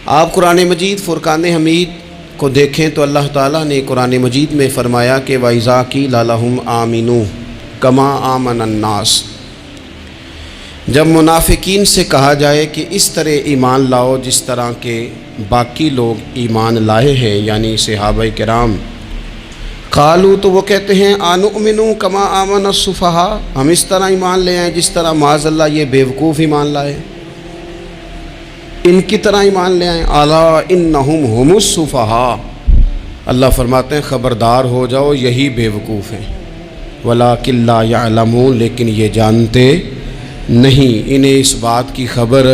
آپ قرآن مجید فرقان حمید کو دیکھیں تو اللہ تعالیٰ نے قرآن مجید میں فرمایا کہ وَإِذَا قِيلَ لَهُمْ آمِنُوا كَمَا آمَنَ النَّاسُ، جب منافقین سے کہا جائے کہ اس طرح ایمان لاؤ جس طرح کے باقی لوگ ایمان لائے ہیں، یعنی صحابہ کرام، قالوا تو وہ کہتے ہیں آنؤمنوا کما آمن السفہاء، ہم اس طرح ایمان لے آئیں جس طرح معاذ اللہ یہ بیوقوف ایمان لائے، ان کی طرح ایمان لے آئیں۔ الا انہم هم السفہاء، اللہ فرماتے ہیں خبردار ہو جاؤ یہی بیوقوف ہیں، ولکن لا یعلمون، لیکن یہ جانتے نہیں، انہیں اس بات کی خبر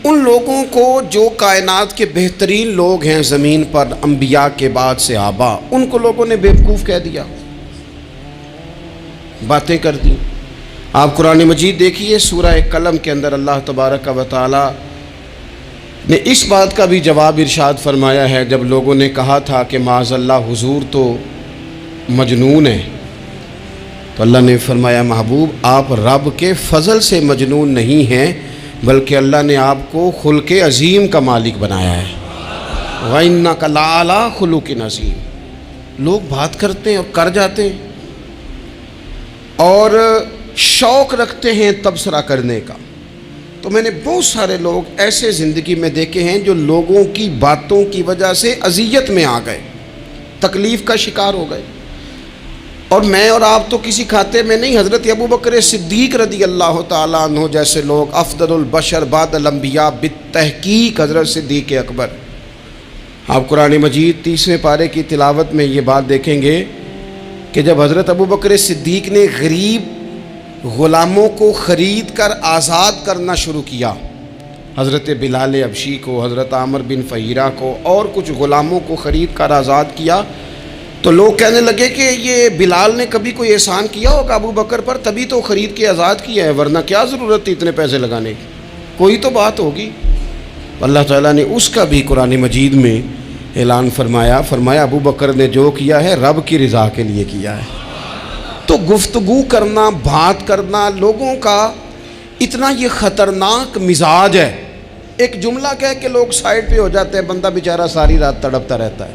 ان لوگوں کو جو کائنات کے بہترین لوگ ہیں زمین پر، انبیاء کے بعد صحابہ، ان کو لوگوں نے بیوقوف کہہ دیا، باتیں کر دی۔ آپ قرآن مجید دیکھیے سورہ قلم کے اندر اللہ تبارک و تعالی نے اس بات کا بھی جواب ارشاد فرمایا ہے، جب لوگوں نے کہا تھا کہ معاذ اللہ حضور تو مجنون ہے، تو اللہ نے فرمایا محبوب آپ رب کے فضل سے مجنون نہیں ہیں، بلکہ اللہ نے آپ کو خلق عظیم کا مالک بنایا ہے۔ وَإِنَّكَ لَعَلَىٰ خُلُقٍ عَظِيمٍ، لوگ بات کرتے ہیں اور کر جاتے ہیں اور شوق رکھتے ہیں تبصرہ کرنے کا۔ تو میں نے بہت سارے لوگ ایسے زندگی میں دیکھے ہیں جو لوگوں کی باتوں کی وجہ سے اذیت میں آ گئے، تکلیف کا شکار ہو گئے، اور میں اور آپ تو کسی کھاتے میں نہیں۔ حضرت ابوبکر صدیق رضی اللہ تعالیٰ عنہ جیسے لوگ، افضل البشر بعد الانبیاء بالتحقیق حضرت صدیق اکبر۔ آپ قرآن مجید 30ویں پارے کی تلاوت میں یہ بات دیکھیں گے کہ جب حضرت ابوبکر صدیق نے غریب غلاموں کو خرید کر آزاد کرنا شروع کیا، حضرت بلال حبشی کو، حضرت عامر بن فہیرہ کو اور کچھ غلاموں کو خرید کر آزاد کیا، تو لوگ کہنے لگے کہ یہ بلال نے کبھی کوئی احسان کیا ہوگا ابو بکر پر، تبھی تو خرید کے آزاد کیا ہے، ورنہ کیا ضرورت تھی اتنے پیسے لگانے کی، کوئی تو بات ہوگی۔ اللہ تعالیٰ نے اس کا بھی قرآن مجید میں اعلان فرمایا ابو بکر نے جو کیا ہے رب کی رضا کے لیے کیا ہے۔ تو گفتگو کرنا، بات کرنا، لوگوں کا اتنا یہ خطرناک مزاج ہے، ایک جملہ کہہ کے لوگ سائڈ پہ ہو جاتے ہیں، بندہ بیچارہ ساری رات تڑپتا رہتا ہے،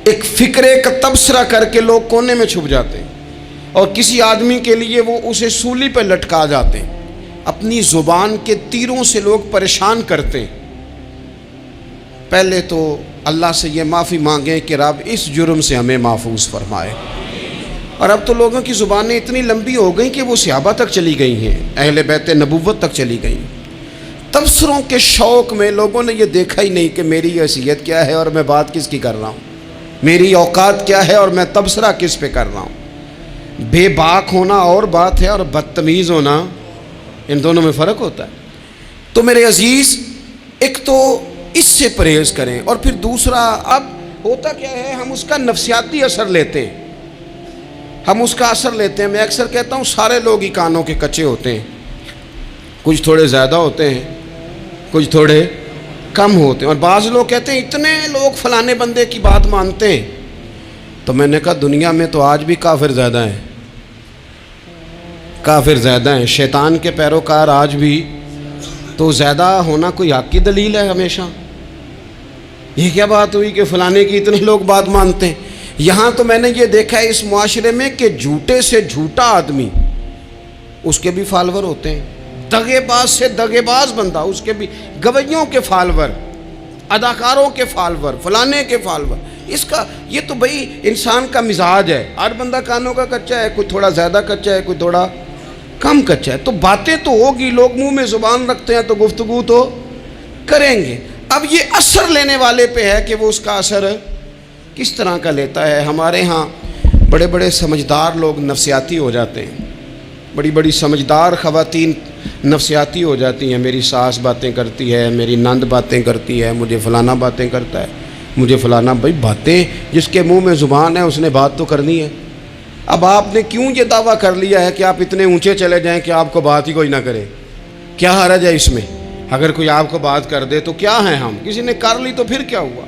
ایک فکرے کا تبصرہ کر کے لوگ کونے میں چھپ جاتے ہیں، اور کسی آدمی کے لیے وہ اسے سولی پہ لٹکا جاتے ہیں، اپنی زبان کے تیروں سے لوگ پریشان کرتے ہیں۔ پہلے تو اللہ سے یہ معافی مانگیں کہ رب اس جرم سے ہمیں محفوظ فرمائے۔ اور اب تو لوگوں کی زبانیں اتنی لمبی ہو گئیں کہ وہ صحابہ تک چلی گئی ہیں، اہل بیت نبوت تک چلی گئیں۔ تبصروں کے شوق میں لوگوں نے یہ دیکھا ہی نہیں کہ میری حیثیت کیا ہے اور میں بات کس کی کر رہا ہوں، میری اوقات کیا ہے اور میں تبصرہ کس پہ کر رہا ہوں۔ بے باک ہونا اور بات ہے اور بدتمیز ہونا، ان دونوں میں فرق ہوتا ہے۔ تو میرے عزیز، ایک تو اس سے پرہیز کریں، اور پھر دوسرا، اب ہوتا کیا ہے، ہم اس کا نفسیاتی اثر لیتے ہیں، میں اکثر کہتا ہوں سارے لوگ ہی کانوں کے کچے ہوتے ہیں، کچھ تھوڑے زیادہ ہوتے ہیں، کچھ تھوڑے کم ہوتے ہیں، اور بعض لوگ کہتے ہیں اتنے لوگ فلانے بندے کی بات مانتے ہیں، تو میں نے کہا دنیا میں تو آج بھی کافر زیادہ ہیں، شیطان کے پیروکار آج بھی، تو زیادہ ہونا کوئی حق کی دلیل ہے ہمیشہ؟ یہ کیا بات ہوئی کہ فلانے کی اتنے لوگ بات مانتے ہیں؟ یہاں تو میں نے یہ دیکھا ہے اس معاشرے میں کہ جھوٹے سے جھوٹا آدمی، اس کے بھی فالوور ہوتے ہیں، دغے باز سے دغے باز بندہ، اس کے بھی گویوں کے فالوور، اداکاروں کے فالوور، فلانے کے فالوور۔ اس کا یہ تو بھئی انسان کا مزاج ہے، ہر بندہ کانوں کا کچا ہے، کوئی تھوڑا زیادہ کچا ہے، کوئی تھوڑا کم کچا ہے، تو باتیں تو ہوگی، لوگ منہ میں زبان رکھتے ہیں تو گفتگو تو کریں گے۔ اب یہ اثر لینے والے پہ ہے کہ وہ اس کا اثر کس طرح کا لیتا ہے۔ ہمارے ہاں بڑے بڑے سمجھدار لوگ نفسیاتی ہو جاتے ہیں، بڑی بڑی سمجھدار خواتین نفسیاتی ہو جاتی ہیں، میری ساس باتیں کرتی ہے، میری نند باتیں کرتی ہے، مجھے فلانا باتیں کرتا ہے، مجھے فلانا۔ بھائی باتیں، جس کے منہ میں زبان ہے اس نے بات تو کرنی ہے۔ اب آپ نے کیوں یہ دعویٰ کر لیا ہے کہ آپ اتنے اونچے چلے جائیں کہ آپ کو بات ہی کوئی نہ کرے؟ کیا حرج ہے اس میں؟ اگر کوئی آپ کو بات کر دے تو کیا ہیں ہم؟ کسی نے کر لی تو پھر کیا ہوا؟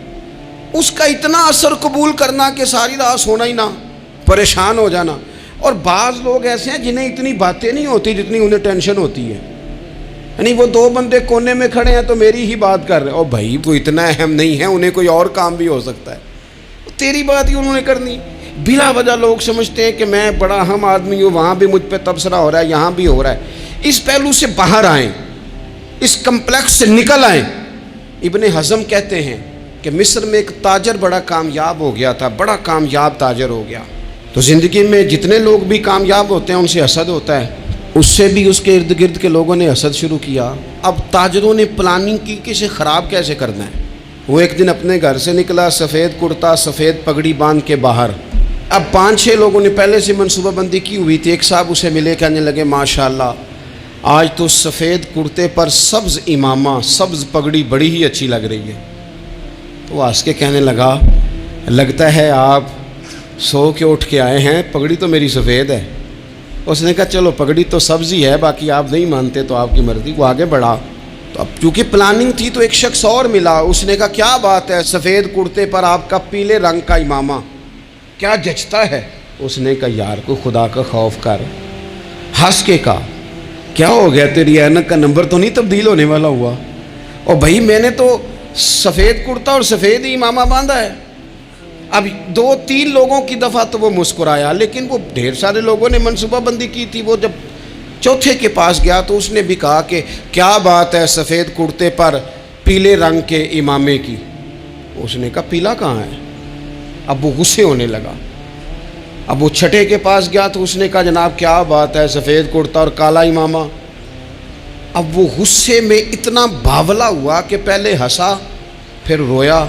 اس کا اتنا اثر قبول کرنا کہ ساری رات سونا ہی نہ، پریشان ہو جانا۔ اور بعض لوگ ایسے ہیں جنہیں اتنی باتیں نہیں ہوتی جتنی انہیں ٹینشن ہوتی ہے، یعنی وہ دو بندے کونے میں کھڑے ہیں تو میری ہی بات کر رہے ہیں، اور بھائی وہ اتنا اہم نہیں ہے، انہیں کوئی اور کام بھی ہو سکتا ہے، تیری بات ہی انہوں نے کرنی۔ بلا وجہ لوگ سمجھتے ہیں کہ میں بڑا اہم آدمی ہوں، وہاں بھی مجھ پہ تبصرہ ہو رہا ہے، یہاں بھی ہو رہا ہے۔ اس پہلو سے باہر آئیں، اس کمپلیکس سے نکل آئیں۔ ابن حزم کہتے ہیں کہ مصر میں ایک تاجر بڑا کامیاب ہو گیا تھا، بڑا کامیاب تاجر ہو گیا۔ تو زندگی میں جتنے لوگ بھی کامیاب ہوتے ہیں ان سے حسد ہوتا ہے، اس سے بھی اس کے ارد گرد کے لوگوں نے حسد شروع کیا۔ اب تاجروں نے پلاننگ کی کہ اسے خراب کیسے کرنا ہے۔ وہ ایک دن اپنے گھر سے نکلا، سفید کرتا سفید پگڑی باندھ کے باہر۔ اب 5-6 لوگوں نے پہلے سے منصوبہ بندی کی ہوئی تھی۔ ایک صاحب اسے ملے، کہنے لگے ماشاءاللہ آج تو سفید کرتے پر سبز امامہ، سبز پگڑی بڑی ہی اچھی لگ رہی ہے۔ تو وہ ہنس کے کہنے لگا لگتا ہے آپ سو کے اٹھ کے آئے ہیں، پگڑی تو میری سفید ہے۔ اس نے کہا چلو پگڑی تو سبز ہی ہے، باقی آپ نہیں مانتے تو آپ کی مرضی۔ وہ آگے بڑھا، تو اب چونکہ پلاننگ تھی تو ایک شخص اور ملا، اس نے کہا کیا بات ہے، سفید کرتے پر آپ کا پیلے رنگ کا امامہ کیا جچتا ہے۔ اس نے کہا یار کو خدا کا خوف کر، ہنس کے کہا کیا ہو گیا، تیری اینک کا نمبر تو نہیں تبدیل ہونے والا ہوا؟ اور بھائی میں نے تو سفید کرتا اور سفید ہی امامہ باندھا ہے۔ اب 2-3 لوگوں کی دفعہ تو وہ مسکرایا، لیکن وہ ڈھیر سارے لوگوں نے منصوبہ بندی کی تھی۔ وہ جب چوتھے کے پاس گیا تو اس نے بھی کہا کہ کیا بات ہے سفید کرتے پر پیلے رنگ کے امامے کی۔ اس نے کہا پیلا کہاں ہے؟ اب وہ غصے ہونے لگا۔ اب وہ چھٹے کے پاس گیا تو اس نے کہا جناب کیا بات ہے سفید کرتا اور کالا امامہ۔ اب وہ غصے میں اتنا باولا ہوا کہ پہلے ہنسا پھر رویا،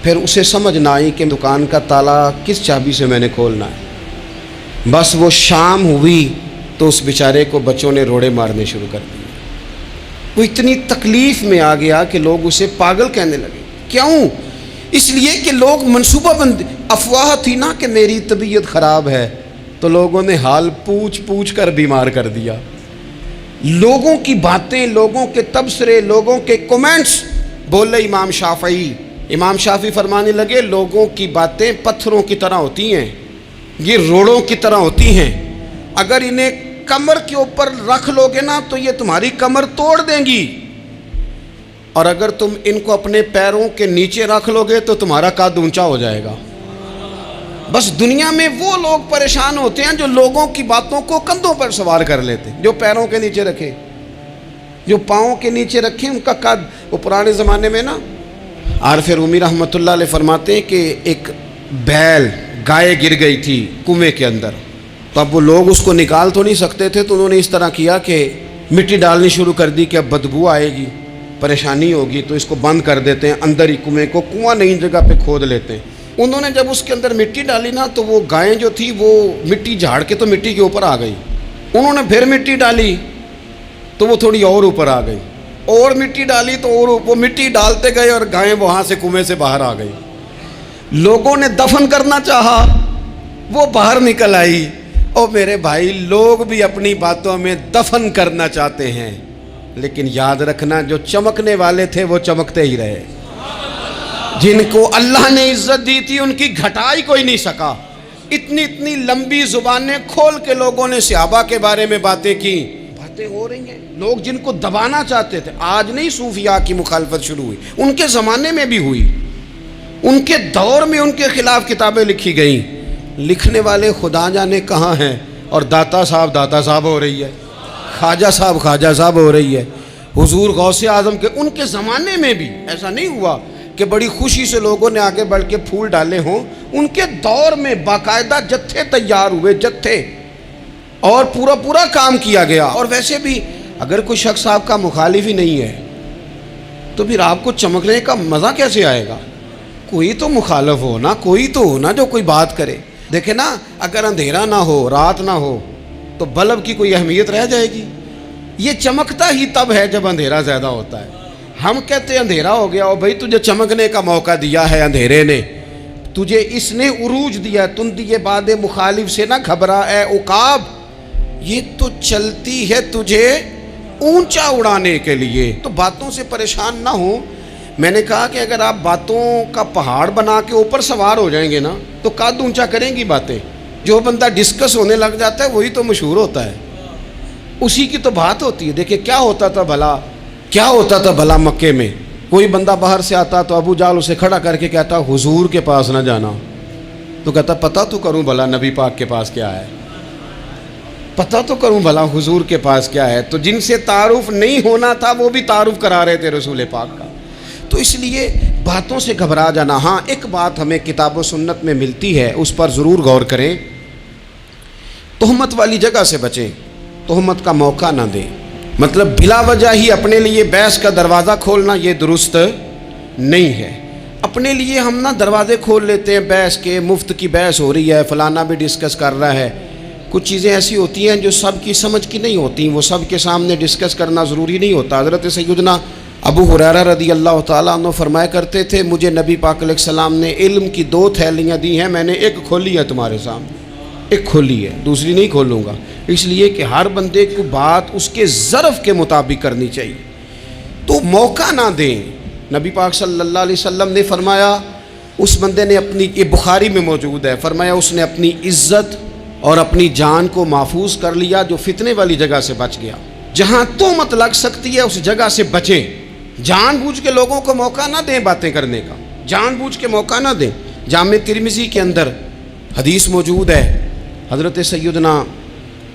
پھر اسے سمجھ نہ آئی کہ دکان کا تالا کس چابی سے میں نے کھولنا ہے۔ بس وہ شام ہوئی تو اس بیچارے کو بچوں نے روڑے مارنے شروع کر دیے۔ وہ اتنی تکلیف میں آ گیا کہ لوگ اسے پاگل کہنے لگے۔ کیوں؟ اس لیے کہ لوگ منصوبہ بندی، افواہ تھی نا کہ میری طبیعت خراب ہے، تو لوگوں نے حال پوچھ پوچھ کر بیمار کر دیا۔ لوگوں کی باتیں، لوگوں کے تبصرے، لوگوں کے کومنٹس۔ بولے امام شافعی، امام شافعی فرمانے لگے لوگوں کی باتیں پتھروں کی طرح ہوتی ہیں، یہ روڑوں کی طرح ہوتی ہیں، اگر انہیں کمر کے اوپر رکھ لو گے نا تو یہ تمہاری کمر توڑ دیں گی، اور اگر تم ان کو اپنے پیروں کے نیچے رکھ لو گے تو تمہارا قد اونچا ہو جائے گا۔ بس دنیا میں وہ لوگ پریشان ہوتے ہیں جو لوگوں کی باتوں کو کندھوں پر سوار کر لیتے، جو پیروں کے نیچے رکھے، جو پاؤں کے نیچے رکھے ان کا قد۔ وہ پرانے زمانے میں نا عارف رومی رحمۃ اللہ علیہ فرماتے ہیں کہ ایک بیل گائے گر گئی تھی کنویں کے اندر، تو اب وہ لوگ اس کو نکال تو نہیں سکتے تھے، تو انہوں نے اس طرح کیا کہ مٹی ڈالنی شروع کر دی کہ اب بدبو آئے گی، پریشانی ہوگی، تو اس کو بند کر دیتے ہیں اندر ہی کنویں کو، کنواں نئی جگہ پہ کھود لیتے ہیں۔ انہوں نے جب اس کے اندر مٹی ڈالی نا تو وہ گائیں جو تھی وہ مٹی جھاڑ کے تو مٹی کے اوپر آ گئی، انہوں نے پھر مٹی ڈالی تو وہ تھوڑی اور اوپر آ گئی، اور مٹی ڈالی تو اور وہ مٹی ڈالتے گئے اور گائیں وہاں سے کنویں سے باہر آ گئی۔ لوگوں نے دفن کرنا چاہا، وہ باہر نکل آئی۔ اور میرے بھائی لوگ بھی اپنی باتوں میں دفن کرنا چاہتے ہیں، لیکن یاد رکھنا جو چمکنے والے تھے وہ چمکتے ہی رہے، جن کو اللہ نے عزت دی تھی ان کی گھٹائی کوئی نہیں سکا۔ اتنی لمبی زبانیں کھول کے لوگوں نے صحابہ کے بارے میں باتیں کی، باتیں ہو رہی ہیں۔ لوگ جن کو دبانا چاہتے تھے، آج نہیں صوفیاء کی مخالفت شروع ہوئی، ان کے زمانے میں بھی ہوئی، ان کے دور میں ان کے خلاف کتابیں لکھی گئیں۔ لکھنے والے خدا جانے کہاں ہیں، اور داتا صاحب ہو رہی ہے، خواجہ صاحب ہو رہی ہے۔ حضور غوث اعظم کے ان کے زمانے میں بھی ایسا نہیں ہوا کہ بڑی خوشی سے لوگوں نے آگے بڑھ کے پھول ڈالے ہوں، ان کے دور میں باقاعدہ جتھے تیار ہوئے، جتھے، اور پورا کام کیا گیا۔ اور ویسے بھی اگر کوئی شخص آپ کا مخالف ہی نہیں ہے تو پھر آپ کو چمکنے کا مزہ کیسے آئے گا؟ کوئی تو مخالف ہو نا، کوئی تو ہو نا جو کوئی بات کرے۔ دیکھیں نا، اگر اندھیرا نہ ہو، رات نہ ہو تو بلب کی کوئی اہمیت رہ جائے گی؟ یہ چمکتا ہی تب ہے جب اندھیرا زیادہ ہوتا ہے۔ ہم کہتے ہیں اندھیرا ہو گیا، اور بھائی تجھے چمکنے کا موقع دیا ہے اندھیرے نے، تجھے اس نے عروج دیا، تندی باد مخالف سے نہ گھبرا اے عقاب، یہ تو چلتی ہے تجھے اونچا اڑانے کے لیے، تو باتوں سے پریشان نہ ہو۔ میں نے کہا کہ اگر آپ باتوں کا پہاڑ بنا کے اوپر سوار ہو جائیں گے نا تو قد اونچا کریں گی باتیں۔ جو بندہ ڈسکس ہونے لگ جاتا ہے وہی تو مشہور ہوتا ہے، اسی کی تو بات ہوتی ہے. دیکھیں کیا ہوتا تھا بھلا مکے میں. کوئی بندہ باہر سے آتا تو ابو جہل اسے کھڑا کر کے کہتا حضور کے پاس نہ جانا. تو کہتا پتہ تو کروں بھلا نبی پاک کے پاس کیا ہے, پتہ تو کروں بھلا حضور کے پاس کیا ہے. تو جن سے تعارف نہیں ہونا تھا وہ بھی تعارف کرا رہے تھے رسول پاک کا. تو اس لیے باتوں سے گھبرا جانا. ہاں ایک بات ہمیں کتاب و سنت میں ملتی ہے, اس پر ضرور غور کریں. تہمت والی جگہ سے بچیں, تہمت کا موقع نہ دیں. مطلب بلا وجہ ہی اپنے لیے بحث کا دروازہ کھولنا یہ درست نہیں ہے. اپنے لیے ہم نہ دروازے کھول لیتے ہیں بحث کے, مفت کی بحث ہو رہی ہے, فلانا بھی ڈسکس کر رہا ہے. کچھ چیزیں ایسی ہوتی ہیں جو سب کی سمجھ کی نہیں ہوتی, وہ سب کے سامنے ڈسکس کرنا ضروری نہیں ہوتا. حضرت سیدنا ابو ہریرہ رضی اللہ تعالیٰ عنہ فرمایا کرتے تھے مجھے نبی پاک علیہ السلام نے علم کی 2 تھیلیاں دی ہیں, میں نے ایک کھولی ہے تمہارے سامنے, ایک کھولی ہے, دوسری نہیں کھولوں گا. اس لیے کہ ہر بندے کو بات اس کے ظرف کے مطابق کرنی چاہیے. تو موقع نہ دیں. نبی پاک صلی اللہ علیہ وسلم نے فرمایا اس بندے نے اپنی, یہ بخاری میں موجود ہے, فرمایا اس نے اپنی عزت اور اپنی جان کو محفوظ کر لیا جو فتنے والی جگہ سے بچ گیا. جہاں تہمت لگ سکتی ہے اس جگہ سے بچیں. جان بوجھ کے لوگوں کو موقع نہ دیں باتیں کرنے کا, جان بوجھ کے موقع نہ دیں. جامع ترمذی کے اندر حدیث موجود ہے, حضرت سیدنا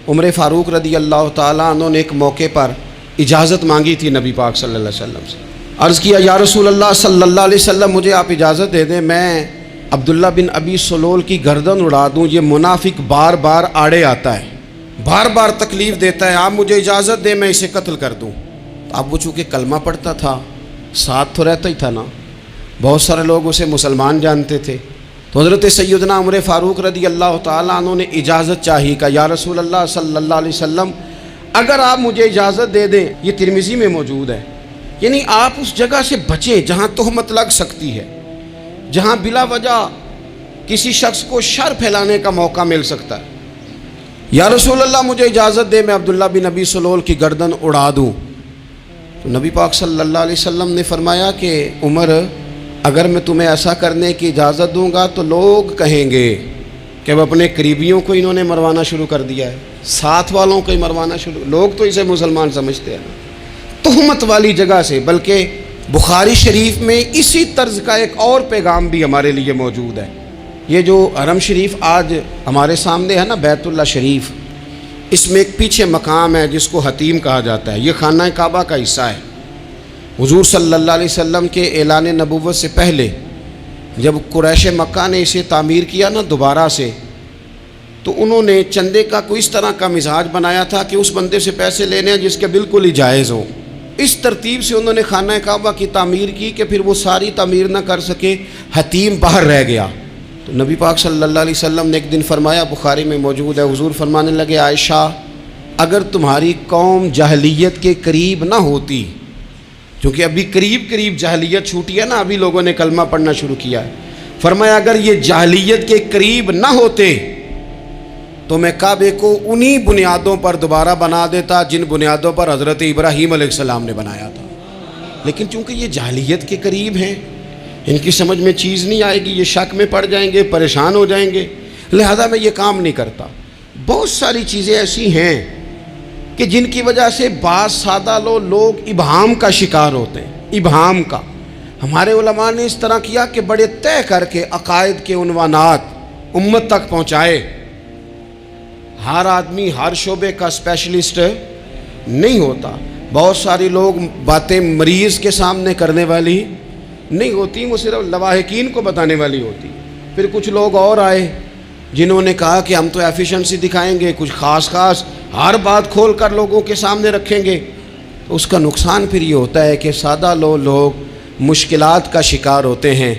عمر فاروق رضی اللہ تعالیٰ عنہ نے ایک موقع پر اجازت مانگی تھی نبی پاک صلی اللہ علیہ وسلم سے. عرض کیا یا رسول اللہ صلی اللہ علیہ وسلم مجھے آپ اجازت دے دیں, میں عبداللہ بن ابی سلول کی گردن اڑا دوں, یہ منافق بار بار آڑے آتا ہے, بار بار تکلیف دیتا ہے, آپ مجھے اجازت دیں میں اسے قتل کر دوں. اب وہ چونکہ کلمہ پڑھتا تھا, ساتھ تو رہتا ہی تھا نا, بہت سارے لوگ اسے مسلمان جانتے تھے. تو حضرت سیدنا عمر فاروق رضی اللہ تعالیٰ عنہ نے اجازت چاہی, کہ یا رسول اللہ صلی اللہ علیہ وسلم اگر آپ مجھے اجازت دے دیں, یہ ترمذی میں موجود ہے, یعنی آپ اس جگہ سے بچیں جہاں تہمت لگ سکتی ہے, جہاں بلا وجہ کسی شخص کو شر پھیلانے کا موقع مل سکتا ہے. یا رسول اللہ مجھے اجازت دے میں عبداللہ بن ابی سلول کی گردن اڑا دوں. تو نبی پاک صلی اللہ علیہ وسلم نے فرمایا کہ عمر اگر میں تمہیں ایسا کرنے کی اجازت دوں گا تو لوگ کہیں گے کہ اب اپنے قریبیوں کو انہوں نے مروانا شروع کر دیا ہے, ساتھ والوں کو ہی مروانا شروع, لوگ تو اسے مسلمان سمجھتے ہیں. تہمت والی جگہ سے. بلکہ بخاری شریف میں اسی طرز کا ایک اور پیغام بھی ہمارے لیے موجود ہے. یہ جو حرم شریف آج ہمارے سامنے ہے نا, بیت اللہ شریف, اس میں ایک پیچھے مقام ہے جس کو حتیم کہا جاتا ہے. یہ خانہ کعبہ کا حصہ ہے. حضور صلی اللہ علیہ وسلم کے اعلان نبوت سے پہلے جب قریش مکہ نے اسے تعمیر کیا نا دوبارہ سے, تو انہوں نے چندے کا کوئی اس طرح کا مزاج بنایا تھا کہ اس بندے سے پیسے لینے ہیں جس کے بالکل ہی جائز ہو. اس ترتیب سے انہوں نے خانہ کعبہ کی تعمیر کی کہ پھر وہ ساری تعمیر نہ کر سکے, حتیم باہر رہ گیا. تو نبی پاک صلی اللہ علیہ وسلم نے ایک دن فرمایا, بخاری میں موجود ہے, حضور فرمانے لگے عائشہ اگر تمہاری قوم جاہلیت کے قریب نہ ہوتی, کیونکہ ابھی قریب جاہلیت چھوٹی ہے نا, ابھی لوگوں نے کلمہ پڑھنا شروع کیا ہے, فرمایا اگر یہ جاہلیت کے قریب نہ ہوتے تو میں کعبے کو انہی بنیادوں پر دوبارہ بنا دیتا جن بنیادوں پر حضرت ابراہیم علیہ السلام نے بنایا تھا. لیکن چونکہ یہ جاہلیت کے قریب ہیں, ان کی سمجھ میں چیز نہیں آئے گی, یہ شک میں پڑ جائیں گے, پریشان ہو جائیں گے, لہذا میں یہ کام نہیں کرتا. بہت ساری چیزیں ایسی ہیں کہ جن کی وجہ سے بعض سادہ لوگ ابہام کا شکار ہوتے ہیں. ابہام کا ہمارے علماء نے اس طرح کیا کہ بڑے طے کر کے عقائد کے عنوانات امت تک پہنچائے. ہر آدمی ہر شعبے کا اسپیشلسٹ نہیں ہوتا. بہت سارے لوگ باتیں مریض کے سامنے کرنے والی نہیں ہوتی, وہ صرف لواحقین کو بتانے والی ہوتی. پھر کچھ لوگ اور آئے جنہوں نے کہا کہ ہم تو ایفیشنسی دکھائیں گے, کچھ خاص ہر بات کھول کر لوگوں کے سامنے رکھیں گے. تو اس کا نقصان پھر یہ ہوتا ہے کہ سادہ لوگ مشکلات کا شکار ہوتے ہیں.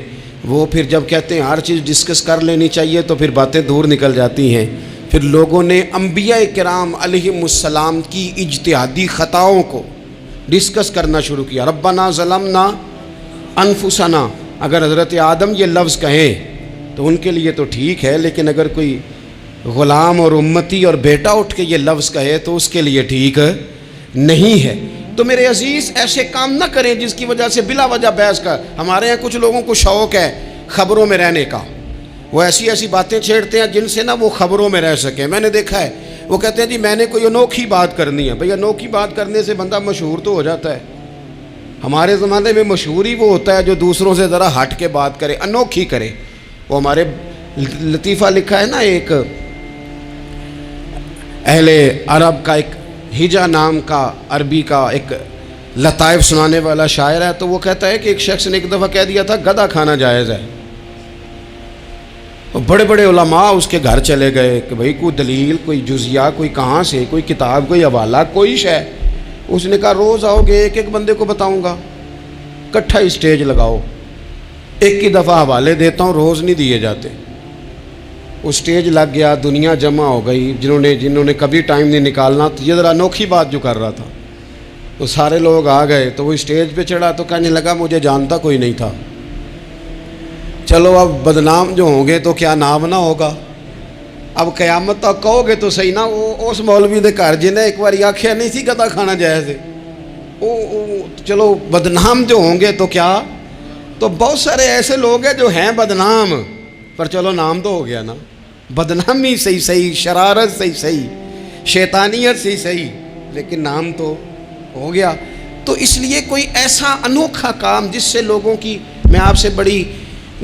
وہ پھر جب کہتے ہیں ہر چیز ڈسکس کر لینی چاہیے تو پھر باتیں دور نکل جاتی ہیں. پھر لوگوں نے انبیاء کرام علیہم السلام کی اجتہادی خطاؤں کو ڈسکس کرنا شروع کیا. ربنا ظلمنا انفسنا, اگر حضرت آدم یہ لفظ کہیں تو ان کے لیے تو ٹھیک ہے, لیکن اگر کوئی غلام اور امتی اور بیٹا اٹھ کے یہ لفظ کہے تو اس کے لیے ٹھیک نہیں ہے. تو میرے عزیز ایسے کام نہ کریں جس کی وجہ سے بلا وجہ بحث کا. ہمارے یہاں کچھ لوگوں کو شوق ہے خبروں میں رہنے کا, وہ ایسی باتیں چھیڑتے ہیں جن سے نہ وہ خبروں میں رہ سکیں. میں نے دیکھا ہے وہ کہتے ہیں جی میں نے کوئی انوکھی بات کرنی ہے. بھئی انوکھی بات کرنے سے بندہ مشہور تو ہو جاتا ہے. ہمارے زمانے میں مشہور ہی وہ ہوتا ہے جو دوسروں سے ذرا ہٹ کے بات کرے, انوکھی کرے. وہ ہمارے لطیفہ لکھا ہے نا, ایک اہل عرب کا, ایک ہجا نام کا عربی کا ایک لطائف سنانے والا شاعر ہے, تو وہ کہتا ہے کہ ایک شخص نے ایک دفعہ کہہ دیا تھا گدھا کھانا جائز ہے. بڑے بڑے علماء اس کے گھر چلے گئے کہ بھئی کوئی دلیل, کوئی جزیہ, کوئی کہاں سے, کوئی کتاب, کوئی حوالہ, کوئی شے. اس نے کہا روز آؤ گے ایک ایک بندے کو بتاؤں گا, کٹھا اسٹیج لگاؤ, ایک کی دفعہ حوالے دیتا ہوں, روز نہیں دیے جاتے. وہ اسٹیج لگ گیا, دنیا جمع ہو گئی, جنہوں نے کبھی ٹائم نہیں نکالنا. تو یہ ذرا انوکھی بات جو کر رہا تھا, تو سارے لوگ آ گئے. تو وہ اسٹیج پہ چڑھا تو کہنے لگا مجھے جانتا کوئی نہیں تھا. چلو اب بدنام جو ہوں گے تو کیا نام نہ ہوگا. اب قیامت تک کہو گے تو صحیح نا, وہ اس مولوی دے گھر جنہیں ایک بار آکھیا نہیں سی گدا کھانا جائز ہے, چلو بدنام جو ہوں گے تو کیا. تو بہت سارے ایسے لوگ ہیں جو ہیں بدنام, پر چلو نام تو ہو گیا نا. بدنامی صحیح, شرارت صحیح, شیطانیت صحیح, لیکن نام تو ہو گیا. تو اس لیے کوئی ایسا انوکھا کام جس سے لوگوں کی, میں آپ سے بڑی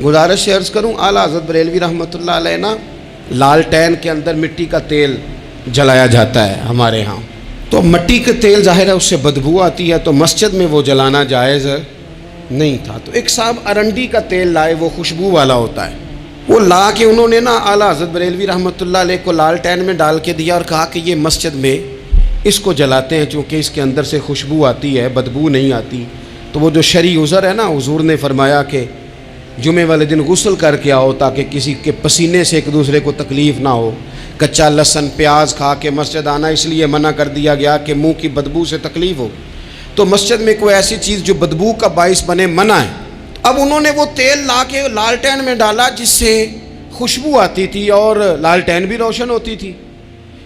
گزارش سے عرض کروں, اعلیٰ حضرت بریلوی رحمۃ اللہ علیہ نا لالٹین کے اندر مٹی کا تیل جلایا جاتا ہے ہمارے ہاں. تو مٹی کا تیل ظاہر ہے اس سے بدبو آتی ہے, تو مسجد میں وہ جلانا جائز نہیں تھا. تو ایک صاحب ارنڈی کا تیل لائے, وہ خوشبو والا ہوتا ہے. وہ لا کے انہوں نے نا اعلیٰ حضرت بریلوی رحمۃ اللہ علیہ کو لالٹین میں ڈال کے دیا اور کہا کہ یہ مسجد میں اس کو جلاتے ہیں چونکہ اس کے اندر سے خوشبو آتی ہے, بدبو نہیں آتی. تو وہ جو شرعی عذر ہے نا, حضور نے فرمایا کہ جمعے والے دن غسل کر کے آؤ تاکہ کسی کے پسینے سے ایک دوسرے کو تکلیف نہ ہو. کچا لہسن پیاز کھا کے مسجد آنا اس لیے منع کر دیا گیا کہ منہ کی بدبو سے تکلیف ہو. تو مسجد میں کوئی ایسی چیز جو بدبو کا باعث بنے منع ہے. اب انہوں نے وہ تیل لا کے لالٹین میں ڈالا جس سے خوشبو آتی تھی اور لالٹین بھی روشن ہوتی تھی.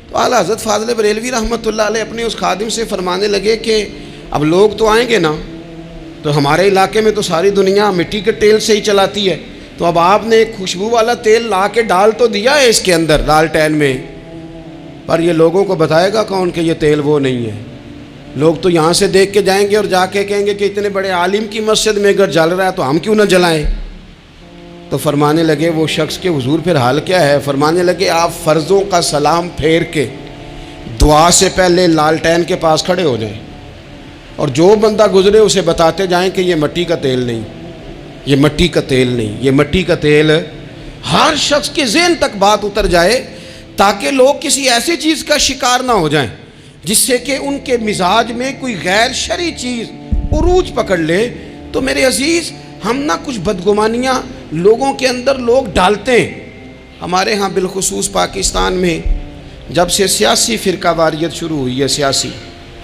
تو اعلیٰ حضرت فاضل بریلوی رحمۃ اللہ علیہ اپنے اس خادم سے فرمانے لگے کہ اب لوگ تو آئیں گے نا, تو ہمارے علاقے میں تو ساری دنیا مٹی کے تیل سے ہی چلاتی ہے, تو اب آپ نے ایک خوشبو والا تیل لا کے ڈال تو دیا ہے اس کے اندر لالٹین میں, پر یہ لوگوں کو بتائے گا کون کہ یہ تیل وہ نہیں ہے. لوگ تو یہاں سے دیکھ کے جائیں گے اور جا کے کہیں گے کہ اتنے بڑے عالم کی مسجد میں اگر جل رہا ہے تو ہم کیوں نہ جلائیں. تو فرمانے لگے وہ شخص کے حضور پھر حال کیا ہے. فرمانے لگے آپ فرضوں کا سلام پھیر کے دعا سے پہلے لالٹین کے پاس کھڑے ہو جائیں اور جو بندہ گزرے اسے بتاتے جائیں کہ یہ مٹی کا تیل نہیں, یہ مٹی کا تیل نہیں, یہ مٹی کا تیل. ہر شخص کے ذہن تک بات اتر جائے تاکہ لوگ کسی ایسی چیز کا شکار نہ ہو جائیں جس سے کہ ان کے مزاج میں کوئی غیر شرعی چیز عروج پکڑ لے. تو میرے عزیز, ہم نہ کچھ بدگمانیاں لوگوں کے اندر لوگ ڈالتے ہیں. ہمارے ہاں بالخصوص پاکستان میں جب سے سیاسی فرقہ واریت شروع ہوئی ہے, سیاسی,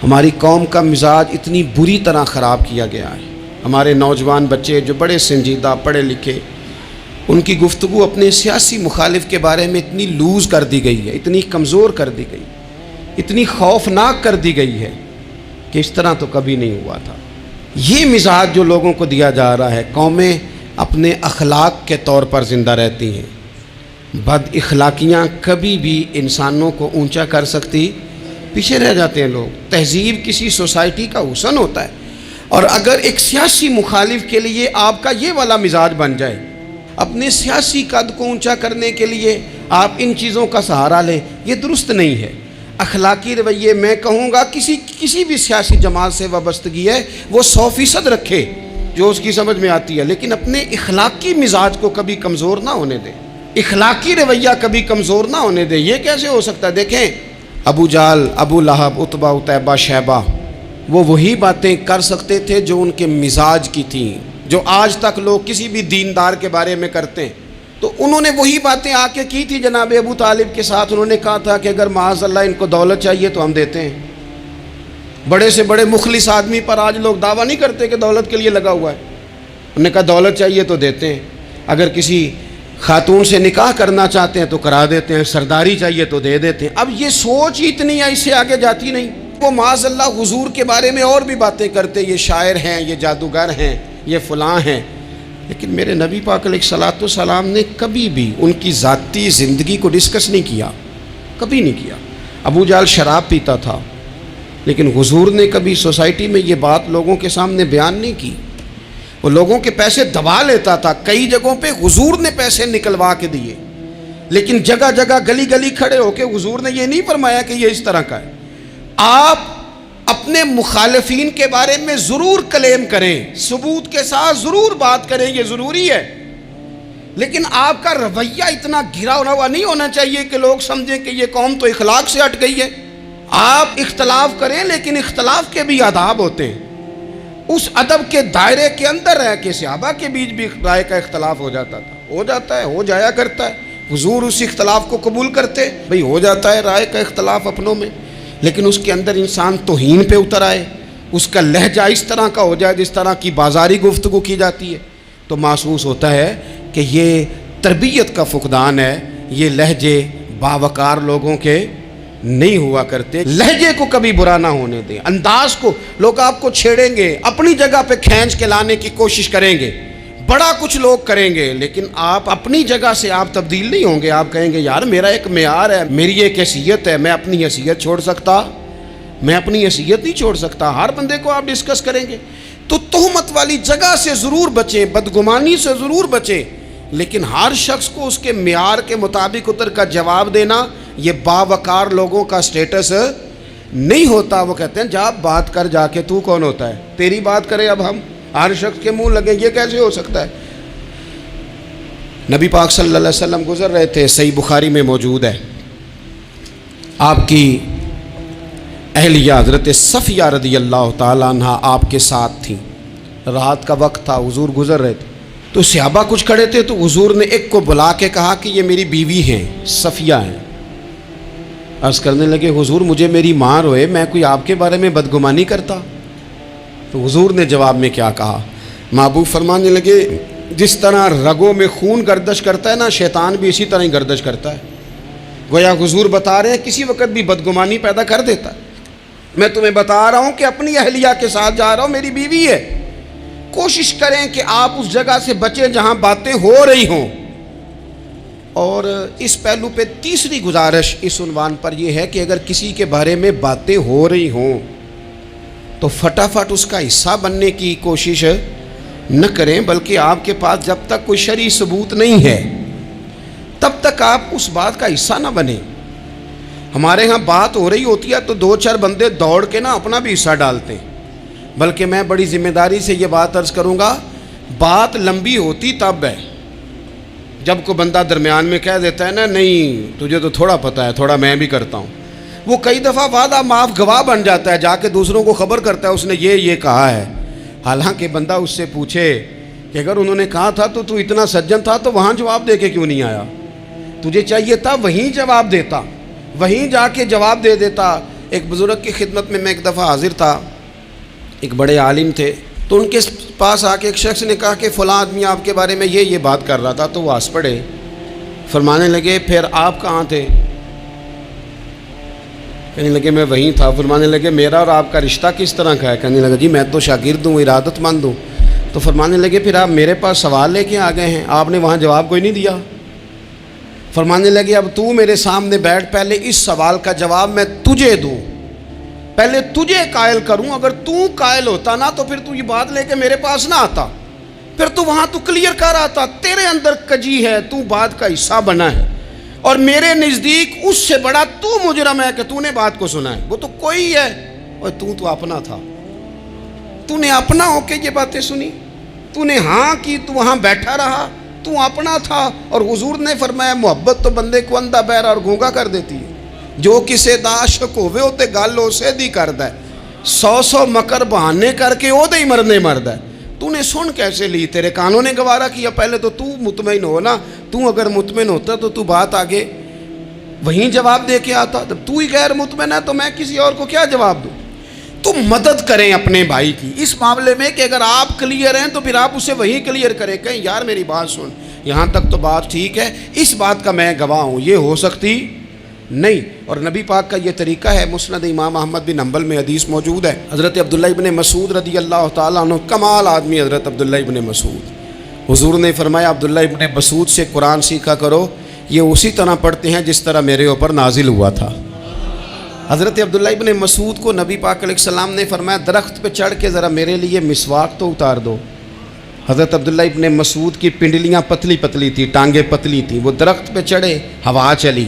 ہماری قوم کا مزاج اتنی بری طرح خراب کیا گیا ہے. ہمارے نوجوان بچے جو بڑے سنجیدہ پڑھے لکھے, ان کی گفتگو اپنے سیاسی مخالف کے بارے میں اتنی لوز کر دی گئی ہے, اتنی کمزور کر دی گئی, اتنی خوفناک کر دی گئی ہے کہ اس طرح تو کبھی نہیں ہوا تھا. یہ مزاج جو لوگوں کو دیا جا رہا ہے, قومیں اپنے اخلاق کے طور پر زندہ رہتی ہیں. بد اخلاقیاں کبھی بھی انسانوں کو اونچا کر سکتی, پیچھے رہ جاتے ہیں لوگ. تہذیب کسی سوسائٹی کا حسن ہوتا ہے, اور اگر ایک سیاسی مخالف کے لیے آپ کا یہ والا مزاج بن جائے, اپنے سیاسی قد کو اونچا کرنے کے لیے آپ ان چیزوں کا سہارا لیں, یہ درست نہیں ہے. اخلاقی رویے میں کہوں گا کسی بھی سیاسی جماعت سے وابستگی ہے وہ 100% رکھے جو اس کی سمجھ میں آتی ہے, لیکن اپنے اخلاقی مزاج کو کبھی کمزور نہ ہونے دے, اخلاقی رویہ کبھی کمزور نہ ہونے دے. یہ کیسے ہو سکتا ہے؟ دیکھیں ابو جہل, ابو لہب, عتبہ, عتیبہ, شیبہ, وہ وہی باتیں کر سکتے تھے جو ان کے مزاج کی تھیں, جو آج تک لوگ کسی بھی دیندار کے بارے میں کرتے ہیں. تو انہوں نے وہی باتیں آ کے کی تھی جناب ابو طالب کے ساتھ. انہوں نے کہا تھا کہ اگر معاذ اللہ ان کو دولت چاہیے تو ہم دیتے ہیں. بڑے سے بڑے مخلص آدمی پر آج لوگ دعویٰ نہیں کرتے کہ دولت کے لیے لگا ہوا ہے. انہوں نے کہا دولت چاہیے تو دیتے ہیں, اگر کسی خاتون سے نکاح کرنا چاہتے ہیں تو کرا دیتے ہیں, سرداری چاہیے تو دے دیتے ہیں. اب یہ سوچ ہی اتنی ہے, اس سے آگے جاتی نہیں. وہ معاذ اللہ حضور کے بارے میں اور بھی باتیں کرتے, یہ شاعر ہیں, یہ جادوگر ہیں, یہ فلاں ہیں. لیکن میرے نبی پاک علیہ الصلوۃ والسلام نے کبھی بھی ان کی ذاتی زندگی کو ڈسکس نہیں کیا, کبھی نہیں کیا. ابو جہل شراب پیتا تھا، لیکن حضور نے کبھی سوسائٹی میں یہ بات لوگوں کے سامنے بیان نہیں کی. وہ لوگوں کے پیسے دبا لیتا تھا، کئی جگہوں پہ حضور نے پیسے نکلوا کے دیے، لیکن جگہ جگہ گلی گلی کھڑے ہو کے حضور نے یہ نہیں فرمایا کہ یہ اس طرح کا ہے. آپ اپنے مخالفین کے بارے میں ضرور کلیم کریں، ثبوت کے ساتھ ضرور بات کریں، یہ ضروری ہے، لیکن آپ کا رویہ اتنا گھرا ہوا نہیں ہونا چاہیے کہ لوگ سمجھیں کہ یہ قوم تو اخلاق سے ہٹ گئی ہے. آپ اختلاف کریں، لیکن اختلاف کے بھی آداب ہوتے ہیں. اس ادب کے دائرے کے اندر رہ کے صحابہ کے بیچ بھی رائے کا اختلاف ہو جاتا تھا، ہو جاتا ہے، ہو جایا کرتا ہے. حضور اس اختلاف کو قبول کرتے، بھئی ہو جاتا ہے رائے کا اختلاف اپنوں میں، لیکن اس کے اندر انسان توہین پہ اتر آئے، اس کا لہجہ اس طرح کا ہو جائے جس طرح کی بازاری گفتگو کی جاتی ہے، تو محسوس ہوتا ہے کہ یہ تربیت کا فقدان ہے. یہ لہجے باوقار لوگوں کے نہیں ہوا کرتے. لہجے کو کبھی برا نہ ہونے دیں، انداز کو. لوگ آپ کو چھیڑیں گے، اپنی جگہ پہ کھینچ کے لانے کی کوشش کریں گے، بڑا کچھ لوگ کریں گے، لیکن آپ اپنی جگہ سے آپ تبدیل نہیں ہوں گے. آپ کہیں گے یار میرا ایک معیار ہے، میری ایک حیثیت ہے، میں اپنی حیثیت چھوڑ سکتا؟ میں اپنی حیثیت نہیں چھوڑ سکتا. ہر بندے کو آپ ڈسکس کریں گے. تو تہمت والی جگہ سے ضرور بچیں، بدگمانی سے ضرور بچیں، لیکن ہر شخص کو اس کے معیار کے مطابق اتر کا جواب دینا یہ باوقار لوگوں کا سٹیٹس نہیں ہوتا. وہ کہتے ہیں جا بات کر، جا کے تو کون ہوتا ہے تیری بات کرے، اب ہم ہر شخص کے منہ لگیں، یہ کیسے ہو سکتا ہے؟ نبی پاک صلی اللہ علیہ وسلم گزر رہے تھے، صحیح بخاری میں موجود ہے. آپ کی اہلیہ حضرت صفیہ رضی اللہ تعالیٰ عنہ آپ کے ساتھ تھیں. رات کا وقت تھا، حضور گزر رہے تھے، تو صحابہ کچھ کھڑے تھے، تو حضور نے ایک کو بلا کے کہا کہ یہ میری بیوی ہیں، صفیہ ہیں. عرض کرنے لگے حضور مجھے میری ماں روئے، میں کوئی آپ کے بارے میں بدگمانی کرتا؟ تو حضور نے جواب میں کیا کہا؟ محبوب فرمانے لگے جس طرح رگوں میں خون گردش کرتا ہے نا، شیطان بھی اسی طرح ہی گردش کرتا ہے. گویا حضور بتا رہے ہیں کسی وقت بھی بدگمانی پیدا کر دیتا ہے. میں تمہیں بتا رہا ہوں کہ اپنی اہلیہ کے ساتھ جا رہا ہوں، میری بیوی ہے. کوشش کریں کہ آپ اس جگہ سے بچیں جہاں باتیں ہو رہی ہوں. اور اس پہلو پہ تیسری گزارش اس عنوان پر یہ ہے کہ اگر کسی کے بارے میں باتیں ہو رہی ہوں تو فٹافٹ اس کا حصہ بننے کی کوشش نہ کریں، بلکہ آپ کے پاس جب تک کوئی شرعی ثبوت نہیں ہے تب تک آپ اس بات کا حصہ نہ بنیں. ہمارے ہاں بات ہو رہی ہوتی ہے تو دو چار بندے دوڑ کے نا اپنا بھی حصہ ڈالتے ہیں، بلکہ میں بڑی ذمہ داری سے یہ بات عرض کروں گا، بات لمبی ہوتی تب ہے جب کوئی بندہ درمیان میں کہہ دیتا ہے نا نہیں تجھے تو تھوڑا پتہ ہے، تھوڑا میں بھی کرتا ہوں. وہ کئی دفعہ وعدہ معاف گواہ بن جاتا ہے، جا کے دوسروں کو خبر کرتا ہے اس نے یہ کہا ہے. حالانکہ بندہ اس سے پوچھے کہ اگر انہوں نے کہا تھا تو اتنا سجن تھا تو وہاں جواب دے کے کیوں نہیں آیا؟ تجھے چاہیے تھا وہیں جواب دیتا، وہیں جا کے جواب دے دیتا. ایک بزرگ کی خدمت میں ایک دفعہ حاضر تھا، ایک بڑے عالم تھے، تو ان کے پاس آ کے ایک شخص نے کہا کہ فلاں آدمی آپ کے بارے میں یہ بات کر رہا تھا. تو وہ ہنس پڑے، فرمانے لگے پھر آپ کہاں تھے؟ کہنے لگے میں وہیں تھا. فرمانے لگے میرا اور آپ کا رشتہ کس طرح کا ہے؟ کہنے لگا جی میں تو شاگرد ہوں، ارادت مند ہوں. تو فرمانے لگے پھر آپ میرے پاس سوال لے کے آ گئے ہیں، آپ نے وہاں جواب کوئی نہیں دیا. فرمانے لگے اب تو میرے سامنے بیٹھ، پہلے اس سوال کا جواب میں تجھے دوں، پہلے تجھے قائل کروں. اگر تو قائل ہوتا نا تو پھر تو یہ بات لے کے میرے پاس نہ آتا، پھر تو وہاں تو کلیئر کر آتا. تیرے اندر کجی ہے، تو بات کا حصہ بنا ہے، اور میرے نزدیک اس سے بڑا تو مجرم ہے کہ تو نے بات کو سنا ہے. وہ تو کوئی ہے اور تو اپنا تھا، تو نے اپنا ہو کے یہ باتیں سنی، تو نے ہاں کی، تو وہاں بیٹھا رہا، تو اپنا تھا. اور حضور نے فرمایا محبت تو بندے کو اندھا بہرا اور گونگا کر دیتی ہے. جو کسے دا عاشق ہوئے ہوتے گل اسے دی کردا ہے، 100 مکر بہانے کر کے او دے ہی مرنے مردا ہے. تو نے سن کیسے لی؟ تیرے کانوں نے گوارا کیا؟ پہلے تو مطمئن ہو نا. تو اگر مطمئن ہوتا تو بات آگے وہیں جواب دے کے آتا. جب تو ہی غیر مطمئن ہے تو میں کسی اور کو کیا جواب دوں؟ تو مدد کریں اپنے بھائی کی اس معاملے میں کہ اگر آپ کلیئر ہیں تو پھر آپ اسے وہیں کلیئر کریں. کہیں یار میری بات سن، یہاں تک تو بات ٹھیک ہے، اس بات کا میں گواہ ہوں، یہ ہو سکتی نہیں. اور نبی پاک کا یہ طریقہ ہے. مسند امام احمد بن حنبل میں حدیث موجود ہے، حضرت عبداللہ ابن مسعود رضی اللہ تعالیٰ عنہ، کمال آدمی حضرت عبداللہ ابن مسعود. حضور نے فرمایا عبداللہ ابن مسعود سے قرآن سیکھا کرو، یہ اسی طرح پڑھتے ہیں جس طرح میرے اوپر نازل ہوا تھا. حضرت عبداللہ ابن مسعود کو نبی پاک علیہ السلام نے فرمایا درخت پہ چڑھ کے ذرا میرے لیے مسواک تو اتار دو۔ حضرت عبداللہ ابن مسعود کی پنڈلیاں پتلی پتلی تھی، ٹانگیں پتلی تھیں، وہ درخت پہ چڑھے، ہوا چلی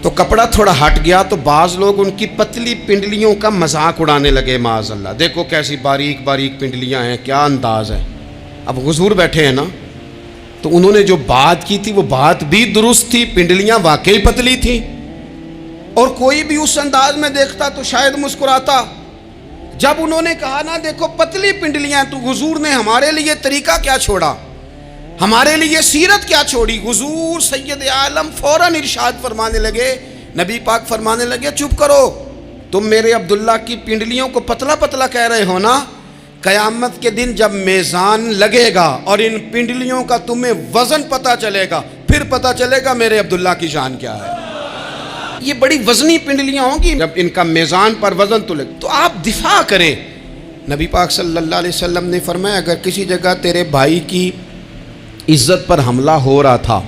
تو کپڑا تھوڑا ہٹ گیا تو بعض لوگ ان کی پتلی پنڈلیوں کا مذاق اڑانے لگے، معاذ اللہ، دیکھو کیسی باریک باریک پنڈلیاں ہیں، کیا انداز ہے۔ اب حضور بیٹھے ہیں نا، تو انہوں نے جو بات کی تھی وہ بات بھی درست تھی، پنڈلیاں واقعی پتلی تھیں، اور کوئی بھی اس انداز میں دیکھتا تو شاید مسکراتا۔ جب انہوں نے کہا نا دیکھو پتلی پنڈلیاں، تو حضور نے ہمارے لیے طریقہ کیا چھوڑا، ہمارے لیے سیرت کیا چھوڑی۔ حضور سید عالم فوراً ارشاد فرمانے لگے، نبی پاک فرمانے لگے چپ کرو، تم میرے عبداللہ کی پنڈلیوں کو پتلا پتلا کہہ رہے ہو نا، قیامت کے دن جب میزان لگے گا اور ان پنڈلیوں کا تمہیں وزن پتہ چلے گا، پھر پتہ چلے گا میرے عبداللہ کی شان کیا ہے۔ یہ بڑی وزنی پنڈلیاں ہوں گی، جب ان کا میزان پر وزن تلے تو آپ دفاع کریں۔ نبی پاک صلی اللہ علیہ وسلم نے فرمایا اگر کسی جگہ تیرے بھائی کی عزت پر حملہ ہو رہا تھا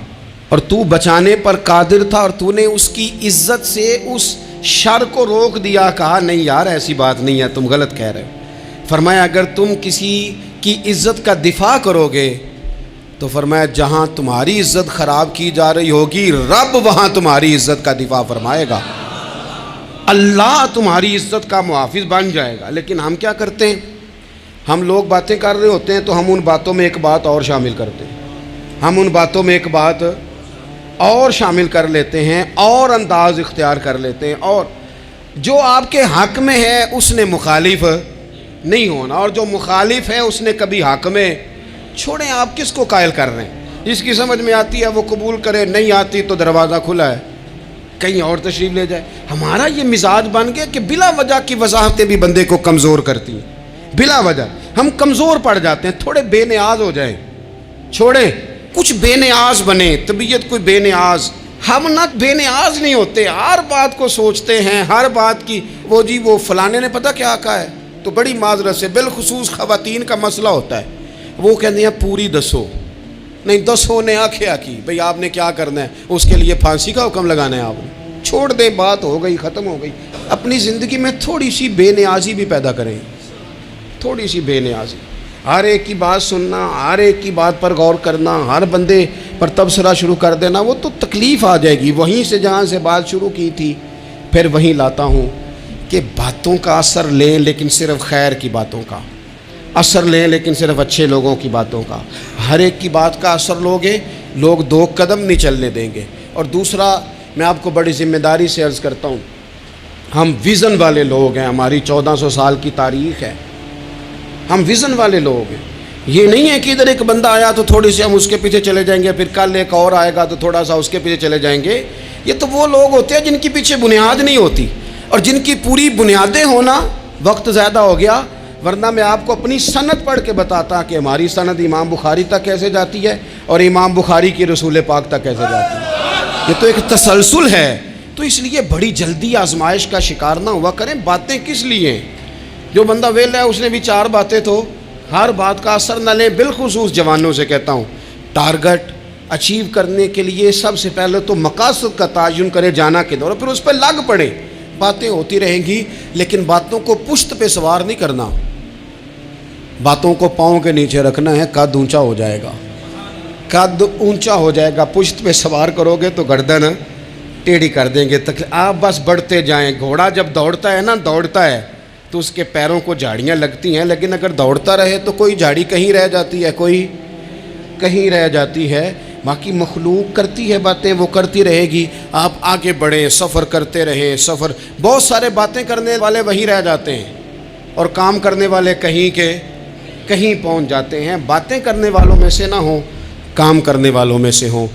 اور تو بچانے پر قادر تھا اور تو نے اس کی عزت سے اس شر کو روک دیا، کہا نہیں یار ایسی بات نہیں ہے، تم غلط کہہ رہے ہو۔ فرمایا اگر تم کسی کی عزت کا دفاع کرو گے تو فرمایا جہاں تمہاری عزت خراب کی جا رہی ہوگی رب وہاں تمہاری عزت کا دفاع فرمائے گا، اللہ تمہاری عزت کا محافظ بن جائے گا۔ لیکن ہم کیا کرتے ہیں، ہم لوگ باتیں کر رہے ہوتے ہیں تو ہم ان باتوں میں ایک بات اور شامل کرتے ہیں، ہم ان باتوں میں ایک بات اور شامل کر لیتے ہیں اور انداز اختیار کر لیتے ہیں، اور جو آپ کے حق میں ہے اس نے مخالف نہیں ہونا، اور جو مخالف ہے اس نے کبھی حق میں چھوڑیں۔ آپ کس کو قائل کر رہے ہیں، جس کی سمجھ میں آتی ہے وہ قبول کرے، نہیں آتی تو دروازہ کھلا ہے، کہیں اور تشریف لے جائے۔ ہمارا یہ مزاج بن گیا کہ بلا وجہ کی وضاحتیں بھی بندے کو کمزور کرتی ہیں، بلا وجہ ہم کمزور پڑ جاتے ہیں، تھوڑے بے نیاز ہو جائیں، چھوڑیں کچھ بے نیاز بنے، طبیعت کوئی بے نیاز، ہم نہ بے نیاز نہیں ہوتے، ہر بات کو سوچتے ہیں، ہر بات کی وہ جی وہ فلانے نے پتہ کیا کہا ہے، تو بڑی معذرت سے بالخصوص خواتین کا مسئلہ ہوتا ہے، وہ کہتے ہیں پوری دسو، نہیں دسو نے آخیا کی، بھئی آپ نے کیا کرنا ہے، اس کے لیے پھانسی کا حکم لگانا ہے، آپ نے چھوڑ دیں، بات ہو گئی ختم ہو گئی۔ اپنی زندگی میں تھوڑی سی بے نیازی بھی پیدا کریں، تھوڑی سی بے نیازی، ہر ایک کی بات سننا، ہر ایک کی بات پر غور کرنا، ہر بندے پر تبصرہ شروع کر دینا، وہ تو تکلیف آ جائے گی۔ وہیں سے جہاں سے بات شروع کی تھی پھر وہیں لاتا ہوں کہ باتوں کا اثر لیں لیکن صرف خیر کی باتوں کا اثر لیں، لیکن صرف اچھے لوگوں کی باتوں کا، ہر ایک کی بات کا اثر لوگے لوگ دو قدم نہیں چلنے دیں گے۔ اور دوسرا میں آپ کو بڑی ذمہ داری سے عرض کرتا ہوں، ہم ویژن والے لوگ ہیں، ہماری 1400 سال کی تاریخ ہے، ہم ویژن والے لوگ ہیں۔ یہ نہیں ہے کہ ادھر ایک بندہ آیا تو تھوڑی سی ہم اس کے پیچھے چلے جائیں گے، پھر کل ایک اور آئے گا تو تھوڑا سا اس کے پیچھے چلے جائیں گے۔ یہ تو وہ لوگ ہوتے ہیں جن کے پیچھے بنیاد نہیں ہوتی، اور جن کی پوری بنیادیں ہونا وقت زیادہ ہو گیا، ورنہ میں آپ کو اپنی سند پڑھ کے بتاتا کہ ہماری سند امام بخاری تک کیسے جاتی ہے اور امام بخاری کی رسول پاک تک کیسے جاتی ہے۔ یہ تو ایک تسلسل ہے، تو اس لیے بڑی جلدی آزمائش کا شکار نہ ہوا کریں۔ باتیں کس لیے ہیں، جو بندہ ویلا ہے اس نے بھی 4 باتیں تو ہر بات کا اثر نہ لیں۔ بالخصوص جوانوں سے کہتا ہوں، ٹارگٹ اچیو کرنے کے لیے سب سے پہلے تو مقاصد کا تعین کرے جانا کے دور، پھر اس پہ لگ پڑے۔ باتیں ہوتی رہیں گی لیکن باتوں کو پشت پہ سوار نہیں کرنا، باتوں کو پاؤں کے نیچے رکھنا ہے، قد اونچا ہو جائے گا، قد اونچا ہو جائے گا۔ پشت پہ سوار کرو گے تو گردن ٹیڑھی کر دیں گے، آپ بس بڑھتے جائیں۔ گھوڑا جب دوڑتا ہے نا، دوڑتا ہے تو اس کے پیروں کو جھاڑیاں لگتی ہیں، لیکن اگر دوڑتا رہے تو کوئی جھاڑی کہیں رہ جاتی ہے، کوئی کہیں رہ جاتی ہے۔ باقی مخلوق کرتی ہے باتیں، وہ کرتی رہے گی، آپ آگے بڑھیں، سفر کرتے رہیں۔ سفر بہت سارے باتیں کرنے والے وہیں رہ جاتے ہیں اور کام کرنے والے کہیں کے کہیں پہنچ جاتے ہیں۔ باتیں کرنے والوں میں سے نہ ہوں، کام کرنے والوں میں سے ہوں۔